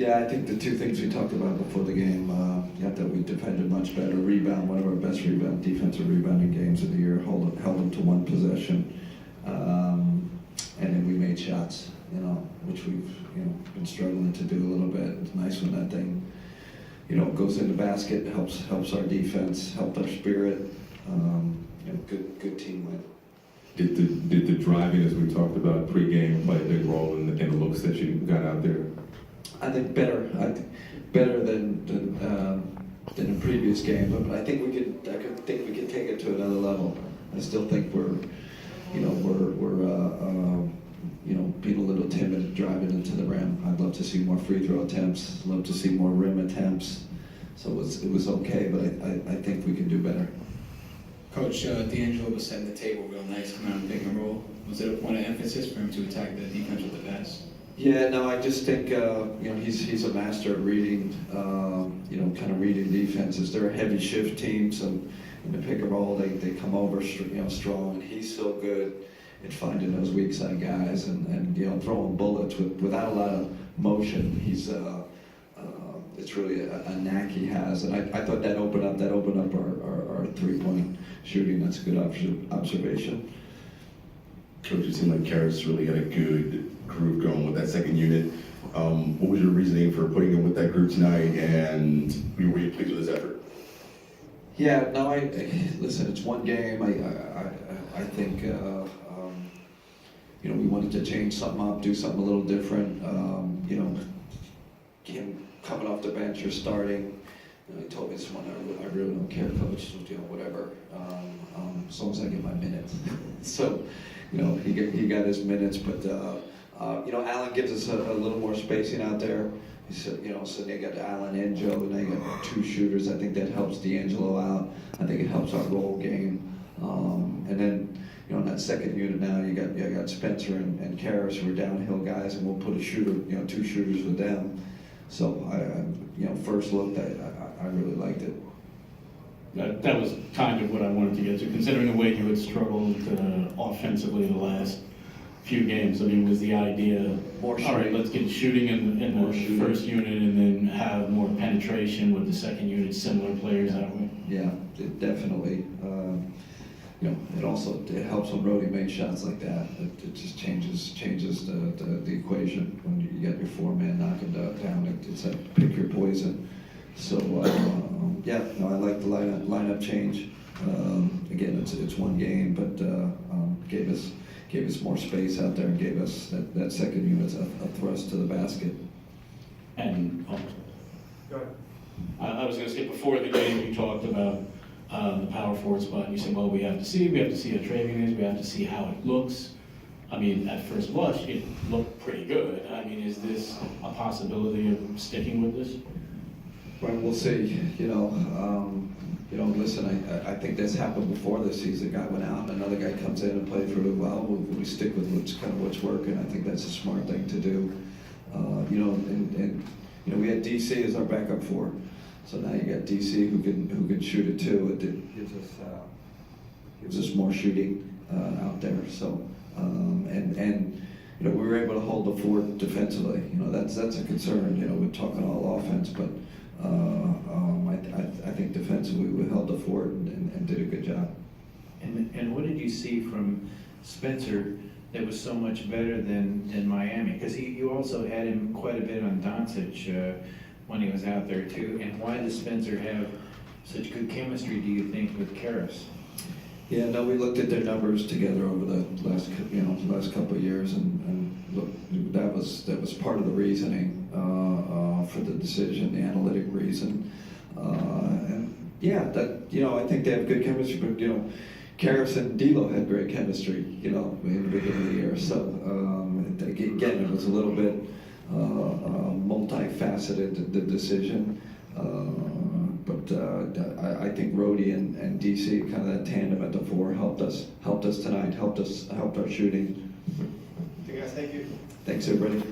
Yeah, I think the two things we talked about before the game, that we defended much better, rebound, one of our best defensive rebounding games of the year, held them to one possession, and then we made shots, which we've been struggling to do a little bit. It's nice when that thing, goes in the basket, helps our defense, helped our spirit. Good team win. Did the driving, as we talked about pregame, play a big role in the looks that you got out there? I think better than in previous games, but I think we could take it to another level. I still think we're being a little timid driving into the rim. I'd love to see more free throw attempts. Love to see more rim attempts. So it was okay, but I think we can do better. Coach, D'Angelo was setting the table real nice, coming out and pick and roll. Was it one of emphasis for him to attack the defense with the pass? Yeah, no, I just think he's a master at reading, kind of reading defenses. They're a heavy shift team, so in the pick and roll they come over strong, and he's so good at finding those weak side guys and throwing bullets without a lot of motion. It's really a knack he has, and I thought that opened up our 3-point shooting. That's a good observation. Coach, it seemed like Caris really had a good group going with that second unit. What was your reasoning for putting him with that group tonight, and were you pleased with his effort? Yeah, no, listen, it's one game. I think we wanted to change something up, do something a little different. Him coming off the bench or starting. He told me this one, I really don't care, coach, whatever, as long as I get my minutes. So, he got his minutes, but Allen gives us a little more spacing out there. He said, so they got Allen and Joe, and they got two shooters. I think that helps D'Angelo out. I think it helps our roll game. And then, in that second unit now, you got Spencer and Caris, who are downhill guys, and we'll put a shooter, two shooters with them. So first look, I really liked it. That was kind of what I wanted to get to, considering the way you had struggled offensively the last few games. I mean, was the idea, all right, let's get shooting in the first unit and then have more penetration with the second unit, similar players that way? Yeah, definitely. It helps when Rhodey makes shots like that. It just changes the equation when you got your four-man knocking down. It's like pick your poison. So I like the lineup change. Again, it's one game, but gave us more space out there and gave us that second unit a thrust to the basket. And I was going to say, before the game, you talked about the power forward spot, and you said, well, we have to see how Travian is, we have to see how it looks. I mean, at first blush, it looked pretty good. I mean, is this a possibility of sticking with this? Well, we'll see. Listen, I think that's happened before this season. A guy went out, and another guy comes in and plays really well. We stick with what's working. I think that's a smart thing to do. We had DC as our backup four. So now you got DC who can shoot it too. It gives us more shooting out there. So we were able to hold the fort defensively. That's a concern. We're talking all offense, but I think defensively we held the fort and did a good job. And what did you see from Spencer that was so much better than Miami? Because you also had him quite a bit on Dončić when he was out there too. And why does Spencer have such good chemistry, do you think, with Caris? Yeah, no, we looked at their numbers together over the last couple of years, and look, that was part of the reasoning for the decision, the analytic reason. I think they have good chemistry, but Caris and D'Lo had great chemistry, in the beginning of the year. So again, it was a little bit multifaceted, the decision. But I think Rhodey and DC, kind of that tandem at the four, helped us tonight, helped our shooting. Okay, guys, thank you. Thanks, everybody.